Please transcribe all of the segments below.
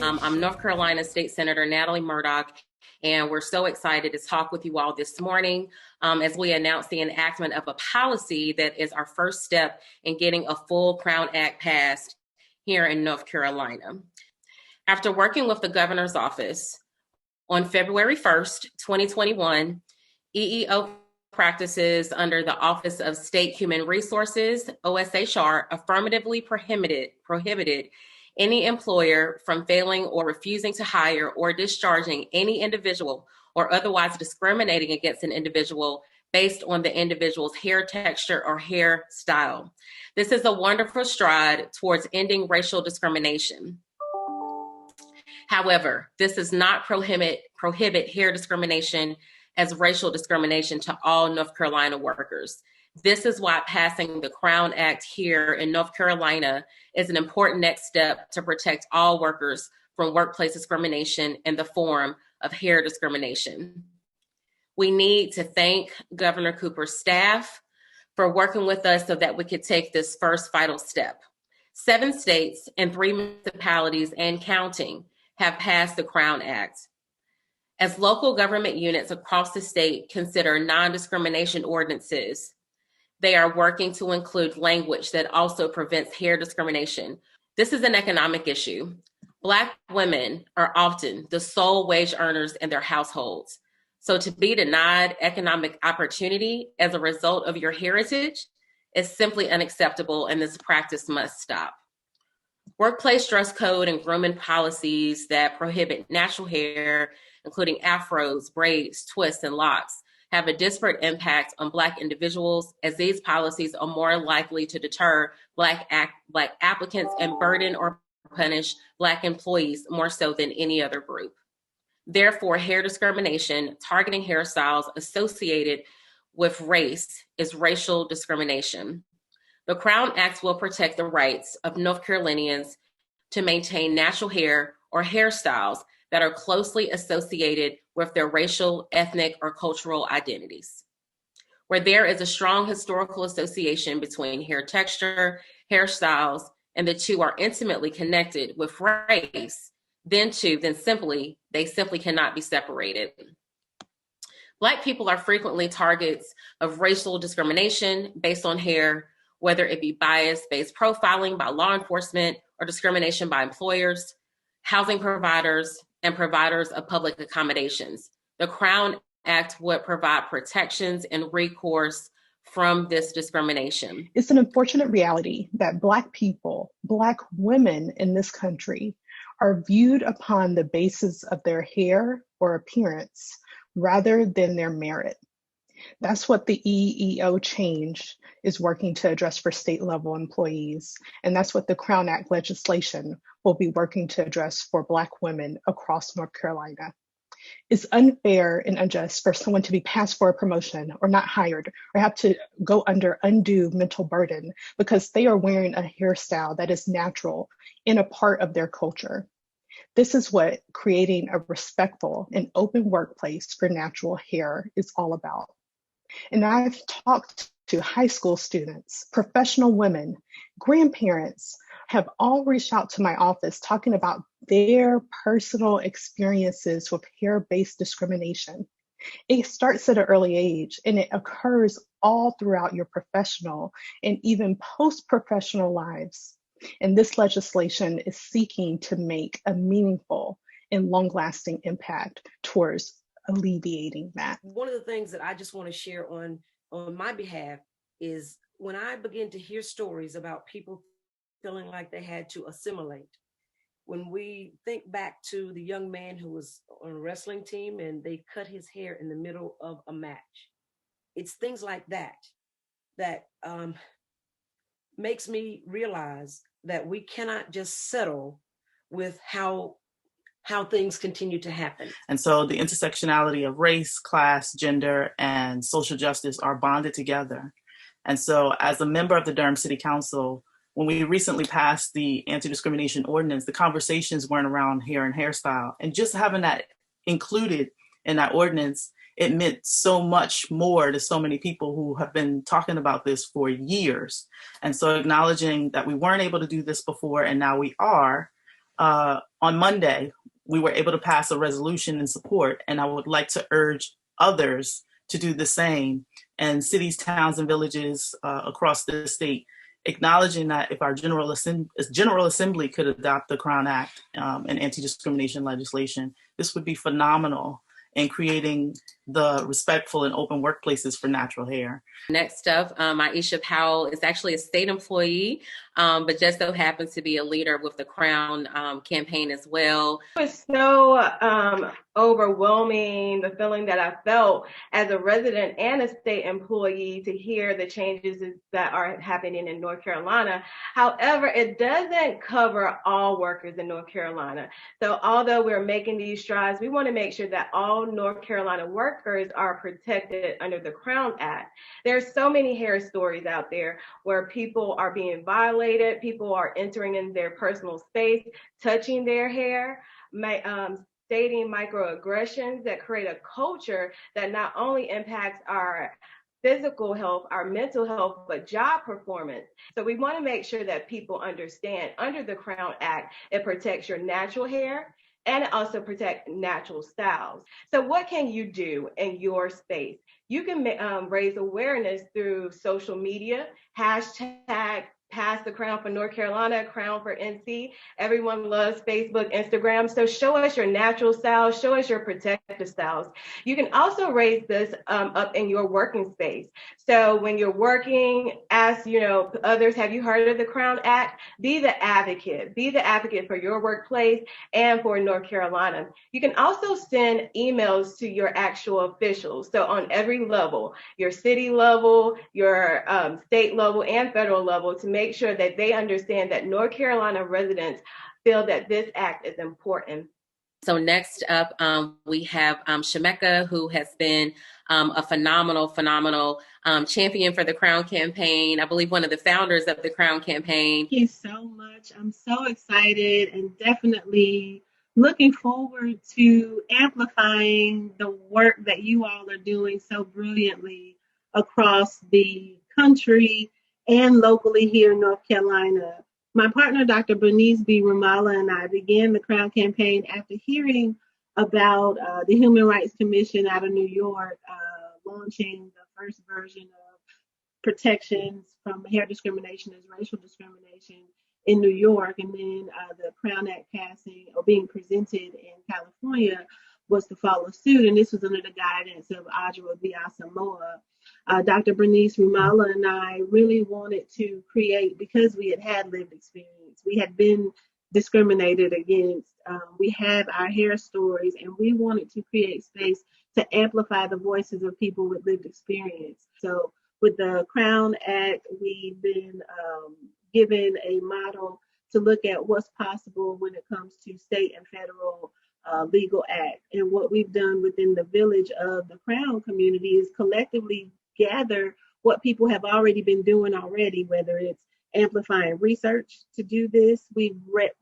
I'm North Carolina State Senator Natalie Murdoch, and we're so excited to talk with you all this morning as we announce the enactment of a policy that is our first step in getting a full Crown Act passed here in North Carolina. After working with the governor's office on February 1st, 2021, EEO practices under the Office of State Human Resources, OSHR, affirmatively prohibited any employer from failing or refusing to hire or discharging any individual or otherwise discriminating against an individual based on the individual's hair texture or hair style. This is a wonderful stride towards ending racial discrimination. However, this does not prohibit hair discrimination as racial discrimination to all North Carolina workers. This is why passing the Crown Act here in North Carolina is an important next step to protect all workers from workplace discrimination in the form of hair discrimination. We need to thank Governor Cooper's staff for working with us so that we could take this first vital step. 7 states and 3 municipalities and counting have passed the Crown Act. As local government units across the state consider non-discrimination ordinances, they are working to include language that also prevents hair discrimination. This is an economic issue. Black women are often the sole wage earners in their households. So to be denied economic opportunity as a result of your heritage is simply unacceptable, and this practice must stop. Workplace dress code and grooming policies that prohibit natural hair, including afros, braids, twists, and locks, have a disparate impact on Black individuals, as these policies are more likely to deter Black applicants and burden or punish Black employees more so than any other group. Therefore, hair discrimination targeting hairstyles associated with race is racial discrimination. The Crown Act will protect the rights of North Carolinians to maintain natural hair or hairstyles that are closely associated with their racial, ethnic, or cultural identities. Where there is a strong historical association between hair texture, hairstyles, and the two are intimately connected with race, then they simply cannot be separated. Black people are frequently targets of racial discrimination based on hair, whether it be bias-based profiling by law enforcement or discrimination by employers, housing providers, and providers of public accommodations. The Crown Act would provide protections and recourse from this discrimination. It's an unfortunate reality that Black people, Black women in this country, are viewed upon the basis of their hair or appearance rather than their merit. That's what the EEO change is working to address for state level employees. And that's what the Crown Act legislation will be working to address for Black women across North Carolina. It's unfair and unjust for someone to be passed for a promotion or not hired or have to go under undue mental burden because they are wearing a hairstyle that is natural and a part of their culture. This is what creating a respectful and open workplace for natural hair is all about. And I've talked to high school students, professional women, grandparents have all reached out to my office talking about their personal experiences with hair-based discrimination. It starts at an early age and it occurs all throughout your professional and even post-professional lives. And this legislation is seeking to make a meaningful and long-lasting impact towards alleviating that. One of the things that I just want to share on my behalf is when I begin to hear stories about people feeling like they had to assimilate. When we think back to the young man who was on a wrestling team and they cut his hair in the middle of a match. It's things like that that makes me realize that we cannot just settle with how things continue to happen. And so the intersectionality of race, class, gender, and social justice are bonded together. And so as a member of the Durham City Council, when we recently passed the anti-discrimination ordinance, the conversations weren't around hair and hairstyle. And just having that included in that ordinance, it meant so much more to so many people who have been talking about this for years. And so acknowledging that we weren't able to do this before and now we are, on Monday, we were able to pass a resolution in support, and I would like to urge others to do the same, and cities, towns, and villages across the state, acknowledging that if our General Assembly could adopt the Crown Act and anti-discrimination legislation, this would be phenomenal in creating the respectful and open workplaces for natural hair. Next up, Aisha Powell is actually a state employee, but just so happens to be a leader with the Crown campaign as well. It was so overwhelming, the feeling that I felt as a resident and a state employee to hear the changes that are happening in North Carolina. However, it doesn't cover all workers in North Carolina. So although we're making these strides, we want to make sure that all North Carolina workers are protected under the Crown Act. There's so many hair stories out there where people are being violated, people are entering in their personal space, touching their hair, stating microaggressions that create a culture that not only impacts our physical health, our mental health, but job performance. So we want to make sure that people understand under the Crown Act, it protects your natural hair and it also protects natural styles. So what can you do in your space? You can raise awareness through social media, hashtag Pass the Crown for North Carolina, Crown for NC. Everyone loves Facebook, Instagram. So show us your natural styles, show us your protective styles. You can also raise this up in your working space. So when you're working, ask, others, have you heard of the Crown Act? Be the advocate for your workplace and for North Carolina. You can also send emails to your actual officials. So on every level, your city level, your state level, and federal level, to make sure that they understand that North Carolina residents feel that this act is important. So next up, we have Shemeka, who has been a phenomenal champion for the Crown campaign. I believe one of the founders of the Crown campaign. Thank you so much. I'm so excited and definitely looking forward to amplifying the work that you all are doing so brilliantly across the country and locally here in North Carolina. My partner, Dr. Bernice B. Rumala, and I began the Crown campaign after hearing about the Human Rights Commission out of New York launching the first version of protections from hair discrimination as racial discrimination in New York, and then the Crown Act passing or being presented in California was to follow suit, and this was under the guidance of Adjua Biasamoa. Dr. Bernice Rumala and I really wanted to create, because we had lived experience, we had been discriminated against, we have our hair stories, and we wanted to create space to amplify the voices of people with lived experience. So with the Crown Act, we've been given a model to look at what's possible when it comes to state and federal legal act. And what we've done within the village of the Crown community is collectively gather what people have already been doing already, whether it's amplifying research to do this. We've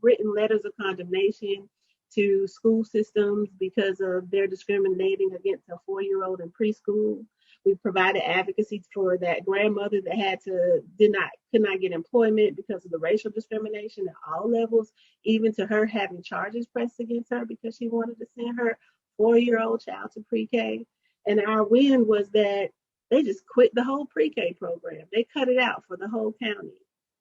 written letters of condemnation to school systems because of their discriminating against a 4-year-old in preschool. We provided advocacy for that grandmother that could not get employment because of the racial discrimination at all levels, even to her having charges pressed against her because she wanted to send her 4-year-old child to pre-K. And our win was that they just quit the whole pre-K program. They cut it out for the whole county.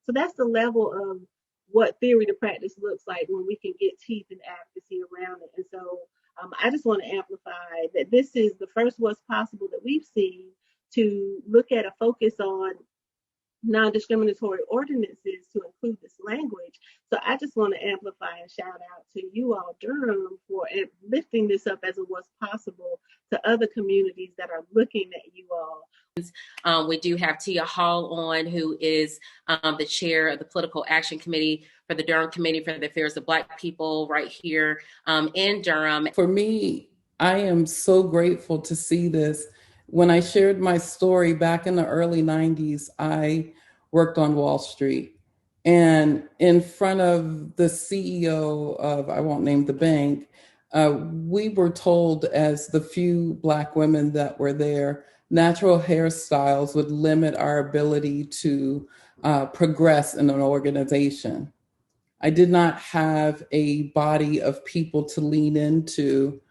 So that's the level of what theory to practice looks like when we can get teeth and advocacy around it. And so I just want to amplify that this is the first what's possible that we've seen to look at a focus on non-discriminatory ordinances to include this language. So I just want to amplify and shout out to you all, Durham, for lifting this up as a what's possible to other communities that are looking at you all. We do have Tia Hall on, who is the chair of the Political Action Committee for the Durham Committee for the Affairs of Black People right here in Durham. For me, I am so grateful to see this. When I shared my story back in the early 90s, I worked on Wall Street. And in front of the CEO of, I won't name the bank, we were told as the few Black women that were there, natural hairstyles would limit our ability to progress in an organization. I did not have a body of people to lean into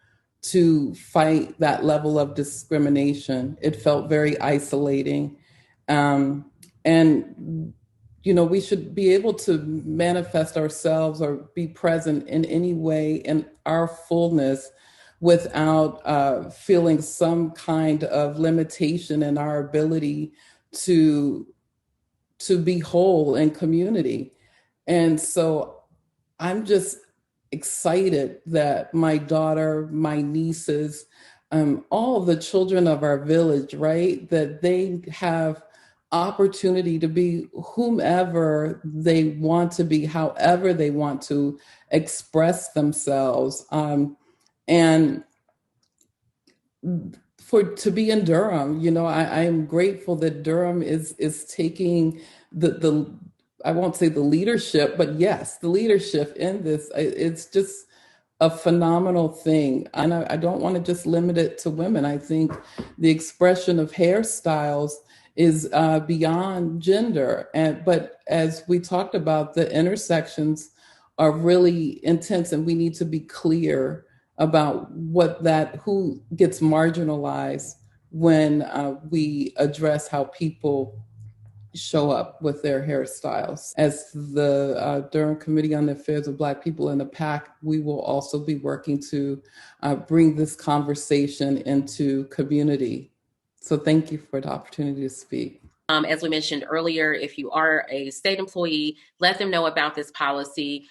to fight that level of discrimination. It felt very isolating. And, you know, we should be able to manifest ourselves or be present in any way in our fullness without feeling some kind of limitation in our ability to be whole in community. And so I'm just excited that my daughter, my nieces, all the children of our village, right, that they have opportunity to be whomever they want to be, however they want to express themselves. And to be in Durham, you know, I am grateful that Durham is taking the I won't say the leadership, but yes, the leadership in this. It's just a phenomenal thing. And I don't want to just limit it to women. I think the expression of hairstyles is beyond gender. But as we talked about, the intersections are really intense, and we need to be clear about who gets marginalized when we address how people show up with their hairstyles. As the Durham Committee on the Affairs of Black People in the PAC, we will also be working to bring this conversation into community. So thank you for the opportunity to speak. As we mentioned earlier, if you are a state employee, let them know about this policy.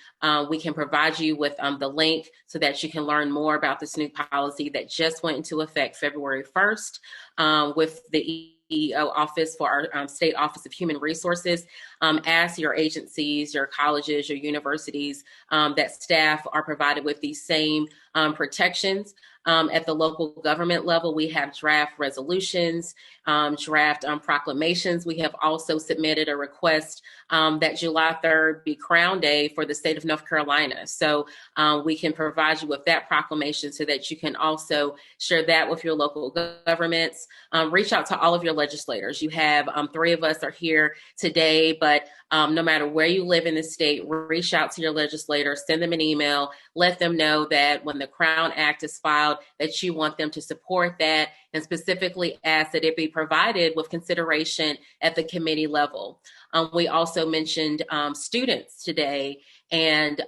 We can provide you with the link so that you can learn more about this new policy that just went into effect February 1st with the EEO office for our State Office of Human Resources. Ask your agencies, your colleges, your universities that staff are provided with these same protections. At the local government level, we have draft resolutions, draft proclamations. We have also submitted a request that July 3rd be Crown Day for the state of North Carolina. So we can provide you with that proclamation so that you can also share that with your local governments. Reach out to all of your legislators. You have 3 of us are here today, but no matter where you live in the state, reach out to your legislators, send them an email, let them know that when the Crown Act is filed, that you want them to support that, and specifically ask that it be provided with consideration at the committee level. We also mentioned students today, and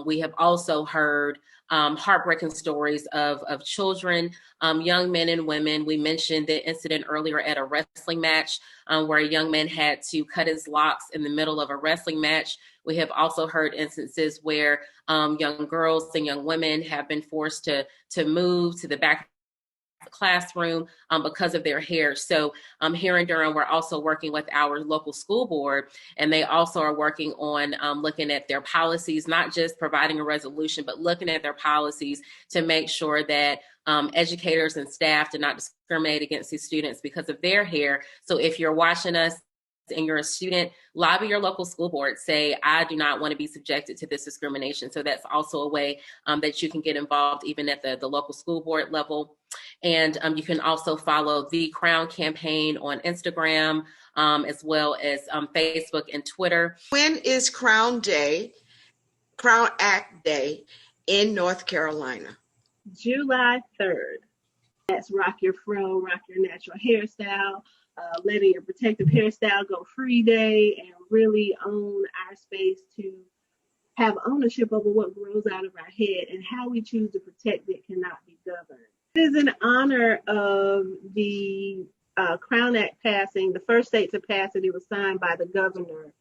we have also heard heartbreaking stories of children, young men and women. We mentioned the incident earlier at a wrestling match where a young man had to cut his locks in the middle of a wrestling match. We have also heard instances where young girls and young women have been forced to move to the back of the classroom because of their hair. So here in Durham, we're also working with our local school board, and they also are working on looking at their policies, not just providing a resolution, but looking at their policies to make sure that educators and staff do not discriminate against these students because of their hair. So if you're watching us and you're a student, lobby your local school board. Say, I do not want to be subjected to this discrimination. So that's also a way that you can get involved even at the local school board level. And you can also follow the Crown campaign on Instagram, as well as Facebook and Twitter. When is Crown Act Day in North Carolina? July 3rd. That's rock your fro, rock your natural hairstyle, letting your protective hairstyle go free day, and really own our space to have ownership over what grows out of our head, and how we choose to protect it cannot be governed. It is in honor of the Crown Act passing, the first state to pass it. It was signed by the governor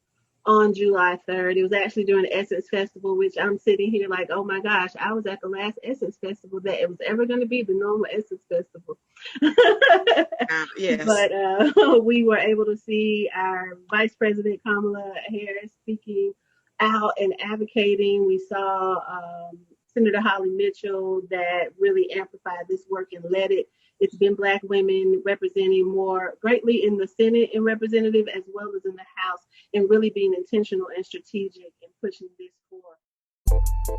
on July 3rd. It was actually during the Essence Festival, which I'm sitting here like, oh my gosh, I was at the last Essence Festival that it was ever going to be the normal Essence Festival. Yes. But we were able to see our Vice President Kamala Harris speaking out and advocating. We saw Senator Holly Mitchell that really amplified this work and led it. It's been Black women representing more greatly in the Senate and representative, as well as in the House, and really being intentional and strategic in pushing this forward.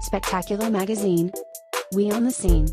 Spectacular Magazine. We on the scene.